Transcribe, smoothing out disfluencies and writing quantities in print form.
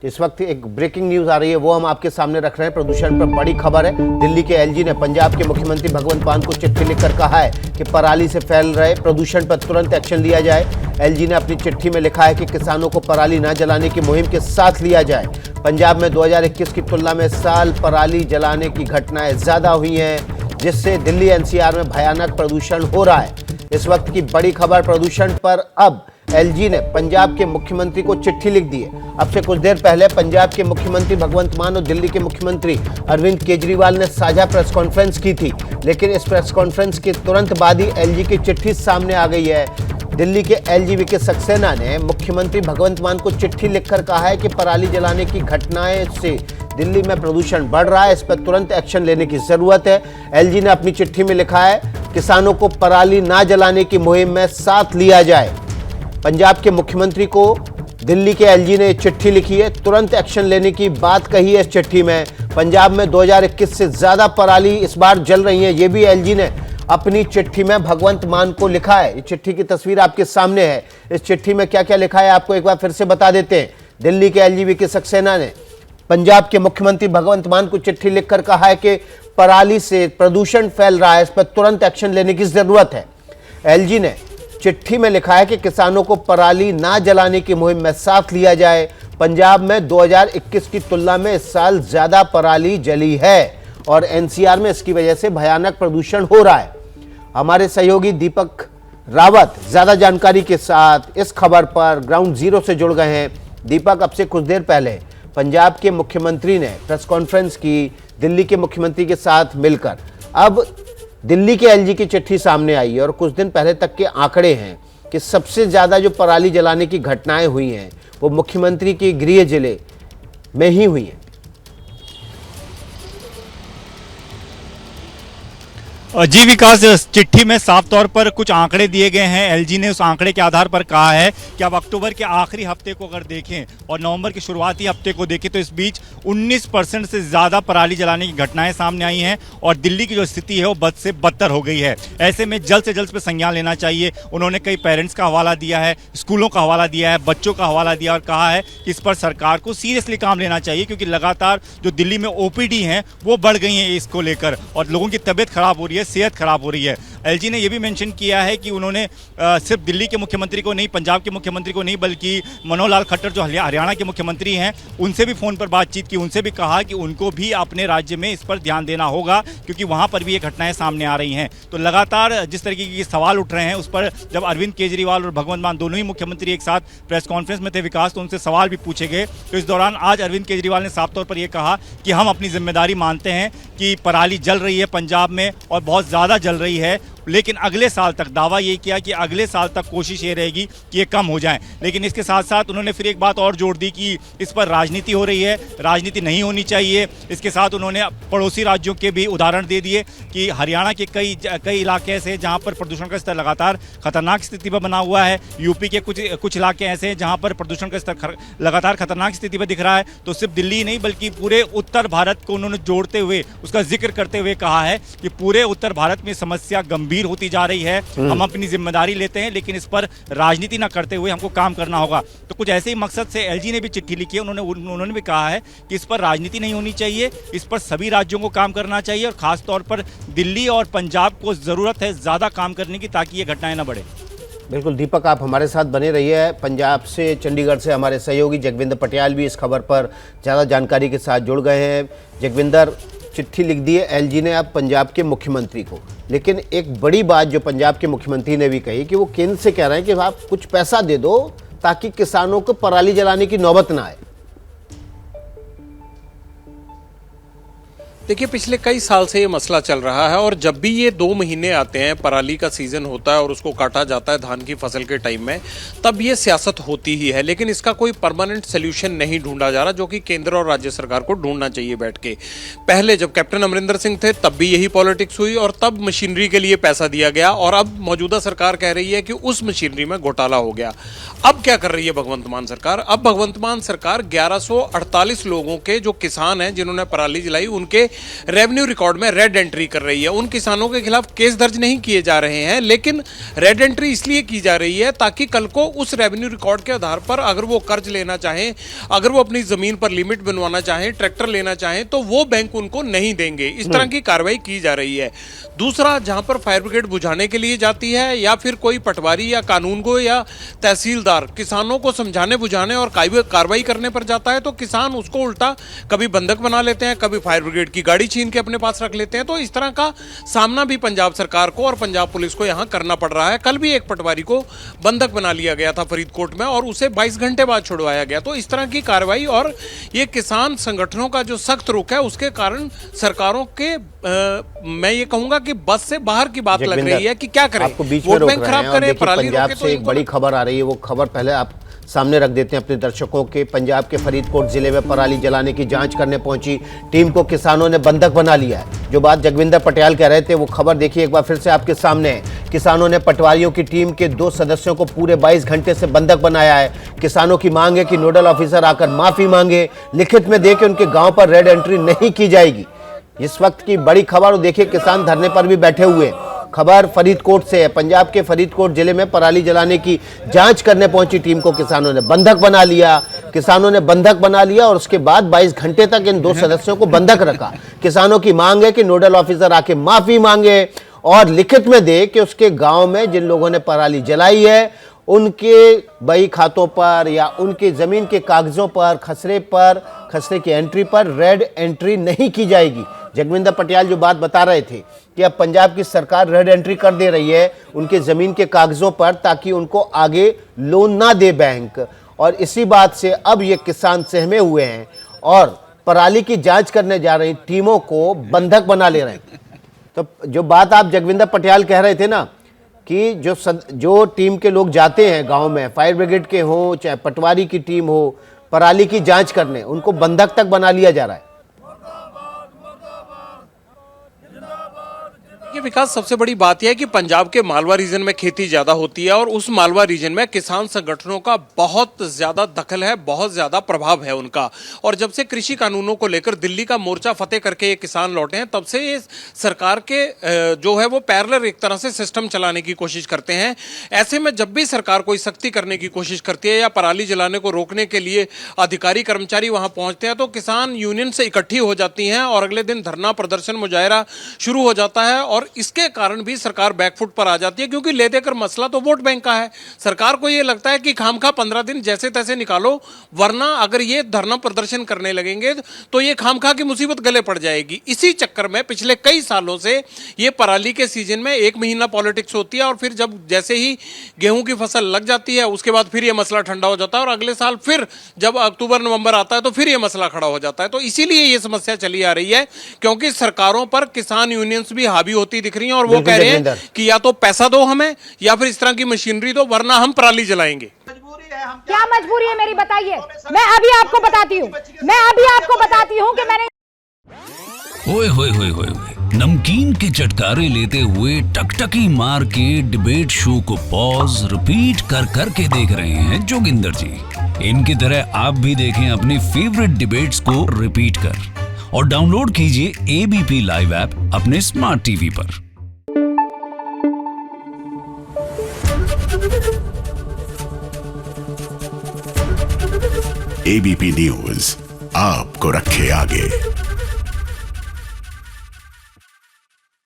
इस वक्त एक ब्रेकिंग न्यूज आ रही है, वो हम आपके सामने रख रहे हैं। प्रदूषण पर बड़ी खबर है। दिल्ली के एलजी ने पंजाब के मुख्यमंत्री भगवंत मान को चिट्ठी लिखकर कहा है कि पराली से फैल रहे प्रदूषण पर तुरंत एक्शन लिया जाए। एलजी ने अपनी चिट्ठी में लिखा है कि किसानों को पराली न जलाने की मुहिम के साथ लिया जाए। पंजाब में 2021 की तुलना में इस साल पराली जलाने की घटनाएं ज्यादा हुई हैं, जिससे दिल्ली एनसीआर में भयानक प्रदूषण हो रहा है। इस वक्त की बड़ी खबर, प्रदूषण पर अब एलजी ने पंजाब के मुख्यमंत्री को चिट्ठी लिख दी है। अब से कुछ देर पहले पंजाब के मुख्यमंत्री भगवंत मान और दिल्ली के मुख्यमंत्री अरविंद केजरीवाल ने साझा प्रेस कॉन्फ्रेंस की थी, लेकिन इस प्रेस कॉन्फ्रेंस के तुरंत बाद ही एलजी की चिट्ठी सामने आ गई है। दिल्ली के एलजी वीके सक्सेना ने मुख्यमंत्री भगवंत मान को चिट्ठी लिखकर कहा है कि पराली जलाने की घटनाएं से दिल्ली में प्रदूषण बढ़ रहा है, इस पर तुरंत एक्शन लेने की जरूरत है। एलजी ने अपनी चिट्ठी में लिखा है, किसानों को पराली ना जलाने की मुहिम में साथ लिया जाए। पंजाब के मुख्यमंत्री को दिल्ली के एलजी ने चिट्ठी लिखी है, तुरंत एक्शन लेने की बात कही है। इस चिट्ठी में पंजाब में 2021 से ज्यादा पराली इस बार जल रही है, ये भी एलजी ने अपनी चिट्ठी में भगवंत मान को लिखा है। इस चिट्ठी की तस्वीर आपके सामने है। इस चिट्ठी में क्या क्या लिखा है आपको एक बार फिर से बता देते हैं। दिल्ली के एलजी वीके सक्सेना ने पंजाब के मुख्यमंत्री भगवंत मान को चिट्ठी लिखकर कहा है कि पराली से प्रदूषण फैल रहा है, इस पर तुरंत एक्शन लेने की जरूरत है। एलजी ने चिट्ठी में लिखा है कि किसानों को पराली ना जलाने की मुहिम में साथ लिया जाए। पंजाब में 2021 की तुलना में इस साल ज्यादा पराली जली है और एनसीआर में इसकी वजह से भयानक प्रदूषण हो रहा है। हमारे सहयोगी दीपक रावत ज्यादा जानकारी के साथ इस खबर पर ग्राउंड जीरो से जुड़ गए हैं। दीपक, अब से कुछ देर पहले पंजाब के मुख्यमंत्री ने प्रेस कॉन्फ्रेंस की दिल्ली के मुख्यमंत्री के साथ मिलकर। अब दिल्ली के एलजी की चिट्ठी सामने आई है और कुछ दिन पहले तक के आंकड़े हैं कि सबसे ज्यादा जो पराली जलाने की घटनाएं हुई हैं वो मुख्यमंत्री के गृह जिले में ही हुई हैं। जी विकास, चिट्ठी में साफ तौर पर कुछ आंकड़े दिए गए हैं। एलजी ने उस आंकड़े के आधार पर कहा है कि अब अक्टूबर के आखिरी हफ्ते को अगर देखें और नवंबर के शुरुआती हफ्ते को देखें तो इस बीच 19% से ज़्यादा पराली जलाने की घटनाएं सामने आई हैं और दिल्ली की जो स्थिति है वो बद से बदतर हो गई है। ऐसे में जल्द से जल्द पे संज्ञान लेना चाहिए। उन्होंने कई पेरेंट्स का हवाला दिया है, स्कूलों का हवाला दिया है, बच्चों का हवाला दिया और कहा है कि इस पर सरकार को सीरियसली काम लेना चाहिए, क्योंकि लगातार जो दिल्ली में ओपीडी हैं वो बढ़ गई हैं इसको लेकर और लोगों की तबीयत खराब हो रही है, सेहत खराब हो रही है। एलजी ने यह भी मेंशन किया है कि उन्होंने सिर्फ दिल्ली के मुख्यमंत्री को नहीं, पंजाब के मुख्यमंत्री को नहीं, बल्कि मनोहर लाल खट्टर जो हरियाणा के मुख्यमंत्री हैं उनसे भी फ़ोन पर बातचीत की। उनसे भी कहा कि उनको भी अपने राज्य में इस पर ध्यान देना होगा, क्योंकि वहाँ पर भी ये घटनाएं सामने आ रही हैं। तो लगातार जिस तरीके के सवाल उठ रहे हैं उस पर जब अरविंद केजरीवाल और भगवंत मान दोनों ही मुख्यमंत्री एक साथ प्रेस कॉन्फ्रेंस में थे विकास, तो उनसे सवाल भी पूछे गए। तो इस दौरान आज अरविंद केजरीवाल ने साफ तौर पर यह कहा कि हम अपनी जिम्मेदारी मानते हैं कि पराली जल रही है पंजाब में और बहुत ज़्यादा जल रही है, लेकिन अगले साल तक दावा ये किया कि अगले साल तक कोशिश ये रहेगी कि ये कम हो जाए। लेकिन इसके साथ साथ उन्होंने फिर एक बात और जोड़ दी कि इस पर राजनीति हो रही है, राजनीति नहीं होनी चाहिए। इसके साथ उन्होंने पड़ोसी राज्यों के भी उदाहरण दे दिए कि हरियाणा के कई इलाके ऐसे हैं जहाँ पर प्रदूषण का स्तर लगातार खतरनाक स्थिति पर बना हुआ है। यूपी के कुछ इलाके ऐसे हैं जहाँ पर प्रदूषण का स्तर लगातार खतरनाक स्थिति पर दिख रहा है। तो सिर्फ दिल्ली नहीं बल्कि पूरे उत्तर भारत को उन्होंने जोड़ते हुए उसका जिक्र करते हुए कहा है कि पूरे उत्तर भारत में समस्या गंभीर होती जा रही है। हम अपनी जिम्मेदारी लेते हैं, लेकिन इस पर राजनीति ना करते हुए हमको काम करना होगा। तो कुछ ऐसे ही मकसद से एलजी ने भी चिट्ठी लिखी है। उन्होंने भी कहा है कि इस पर राजनीति नहीं होनी चाहिए, इस पर सभी राज्यों को काम करना चाहिए और खास तौर पर दिल्ली और पंजाब को जरूरत है ज्यादा काम करने की, ताकि ये घटनाएं ना बढ़े। बिल्कुल दीपक, आप हमारे साथ बने रहिए। पंजाब से, चंडीगढ़ से हमारे सहयोगी जगविंदर पटियाल भी इस खबर पर ज़्यादा जानकारी के साथ जुड़ गए हैं। जगविंदर, चिट्ठी लिख दी है एलजी ने अब पंजाब के मुख्यमंत्री को, लेकिन एक बड़ी बात जो पंजाब के मुख्यमंत्री ने भी कही कि वो केंद्र से कह रहे हैं कि आप कुछ पैसा दे दो ताकि किसानों को पराली जलाने की नौबत ना आए। देखिए, पिछले कई साल से ये मसला चल रहा है और जब भी ये 2 महीने आते हैं, पराली का सीजन होता है और उसको काटा जाता है धान की फसल के टाइम में, तब ये सियासत होती ही है। लेकिन इसका कोई परमानेंट सोल्यूशन नहीं ढूंढा जा रहा, जो कि केंद्र और राज्य सरकार को ढूंढना चाहिए बैठ के। पहले जब कैप्टन अमरिंदर सिंह थे तब भी यही पॉलिटिक्स हुई और तब मशीनरी के लिए पैसा दिया गया और अब मौजूदा सरकार कह रही है कि उस मशीनरी में घोटाला हो गया। अब क्या कर रही है भगवंत मान सरकार? अब भगवंत मान सरकार 1148 लोगों के जो किसान हैं जिन्होंने पराली जलाई, उनके रेवेन्यू रिकॉर्ड में रेड एंट्री कर रही है। उन किसानों के खिलाफ केस दर्ज नहीं किए जा रहे हैं, लेकिन रेड एंट्री इसलिए की जा रही है ताकि कल को उस रेवेन्यू रिकॉर्ड के आधार पर अगर वो कर्ज लेना चाहें, अगर वो अपनी जमीन पर लिमिट बनवाना चाहें, ट्रैक्टर लेना चाहें, तो वो बैंक उनको नहीं देंगे। इस तरह की कार्रवाई की जा रही है। दूसरा, जहां पर फायर ब्रिगेड बुझाने के लिए जाती है या फिर कोई पटवारी या कानूनगो या तहसीलदार किसानों को समझाने बुझाने और कार्रवाई करने पर जाता है, तो किसान उसको उल्टा कभी बंधक बना लेते हैं, कभी फायर ब्रिगेड की गाड़ी छीन के अपने पास रख लेते हैं। तो इस तरह का सामना भी पंजाब सरकार को और पंजाब पुलिस को यहां करना पड़ रहा है। कल भी एक पटवारी को बंधक बना लिया गया था फरीदकोट में और उसे 22 घंटे बाद छुड़वाया गया। तो इस तरह की कार्रवाई और ये किसान संगठनों का जो सख्त रुख है, उसके कारण सरकारों के मैं ये कहूंगा कि बस से बाहर की बात लग रही है कि क्या करें, आपको बीच में रोक रहे हैं। खराब और करें, देखिए, पराली पंजाब रोके, से एक बड़ी खबर आ रही है। वो खबर पहले आप सामने रख देते हैं अपने दर्शकों के। पंजाब के फरीदकोट जिले में पराली जलाने की जांच करने पहुंची टीम को किसानों ने बंधक बना लिया है। जो बात जगविंदर पटियाल कह रहे थे, वो खबर देखिए एक बार फिर से आपके सामने है। किसानों ने पटवारियों की टीम के 2 सदस्यों को पूरे 22 घंटे से बंधक बनाया है। किसानों की मांग है कि नोडल ऑफिसर आकर माफी मांगे, लिखित में दे के उनके गांव पर रेड एंट्री नहीं की जाएगी। इस वक्त की बड़ी खबर, देखिए किसान धरने पर भी बैठे हुए हैं। खबर फरीदकोट से है। पंजाब के फरीदकोट जिले में पराली जलाने की जांच करने पहुंची टीम को किसानों ने बंधक बना लिया। किसानों ने बंधक बना लिया और उसके बाद 22 घंटे तक इन 2 सदस्यों को बंधक रखा। किसानों की मांग है कि नोडल ऑफिसर आके माफी मांगे और लिखित में दे कि उसके गांव में जिन लोगों ने पराली जलाई है उनके बही खातों पर या उनकी जमीन के कागजों पर खसरे की एंट्री पर रेड एंट्री नहीं की जाएगी। जगविंदर पटियाल जो बात बता रहे थे कि अब पंजाब की सरकार रेड एंट्री कर दे रही है उनके जमीन के कागजों पर, ताकि उनको आगे लोन ना दे बैंक। और इसी बात से अब ये किसान सहमे हुए हैं और पराली की जांच करने जा रही टीमों को बंधक बना ले रहे हैं। तो जो बात आप जगविंदर पटियाल कह रहे थे ना कि जो टीम के लोग जाते हैं गांव में, फायर ब्रिगेड के हो चाहे पटवारी की टीम हो, पराली की जांच करने, उनको बंधक तक बना लिया जा रहा है। ये विकास, सबसे बड़ी बात यह है कि पंजाब के मालवा रीजन में खेती ज्यादा होती है और उस मालवा रीजन में किसान संगठनों का बहुत ज्यादा दखल है, बहुत ज्यादा प्रभाव है उनका। और जब से कृषि कानूनों को लेकर दिल्ली का मोर्चा फतेह करके ये किसान लौटे हैं, तब से ये सरकार के जो है वो पैरेलल एक तरह से सिस्टम चलाने की कोशिश करते हैं। ऐसे में जब भी सरकार कोई सख्ती करने की कोशिश करती है या पराली जलाने को रोकने के लिए अधिकारी कर्मचारी वहां पहुंचते हैं, तो किसान यूनियन से इकट्ठी हो जाती हैं और अगले दिन धरना प्रदर्शन मुजाहरा शुरू हो जाता है। और इसके कारण भी सरकार बैकफुट पर आ जाती है, क्योंकि ले देकर मसला तो वोट बैंक का है। सरकार को यह लगता है कि खामखा 15 दिन जैसे तैसे निकालो, वरना अगर ये धरना प्रदर्शन करने लगेंगे तो ये खामखा की मुसीबत गले पड़ जाएगी। इसी चक्कर में पिछले कई सालों से ये पराली के सीजन में 1 महीना पॉलिटिक्स होती है और फिर जब जैसे ही गेहूं की फसल लग जाती है उसके बाद फिर ये मसला ठंडा हो जाता है और अगले साल फिर जब अक्टूबर नवंबर आता है तो फिर ये मसला खड़ा हो जाता है। तो इसीलिए ये समस्या चली आ रही है, क्योंकि सरकारों पर किसान यूनियंस भी हावी होती दिख रही हैं और वो कह रहे हैं कि या तो पैसा दो हमें या फिर इस तरह की मशीनरी दो, वरना हम पराली जलाएंगे। क्या मजबूरी है मेरी, बताइए। मैं अभी आपको बताती हूँ कि मैंने ओए होए होए होए नमकीन के चटकारे लेते हुए टकटकी मार के डिबेट शो को पॉज रिपीट कर करके देख रहे हैं जोगिंदर जी। इनकी तरह आप भी देखें अपने फेवरेट डिबेट्स को रिपीट कर और डाउनलोड कीजिए एबीपी लाइव ऐप अपने स्मार्ट टीवी पर। एबीपी न्यूज आपको रखे आगे।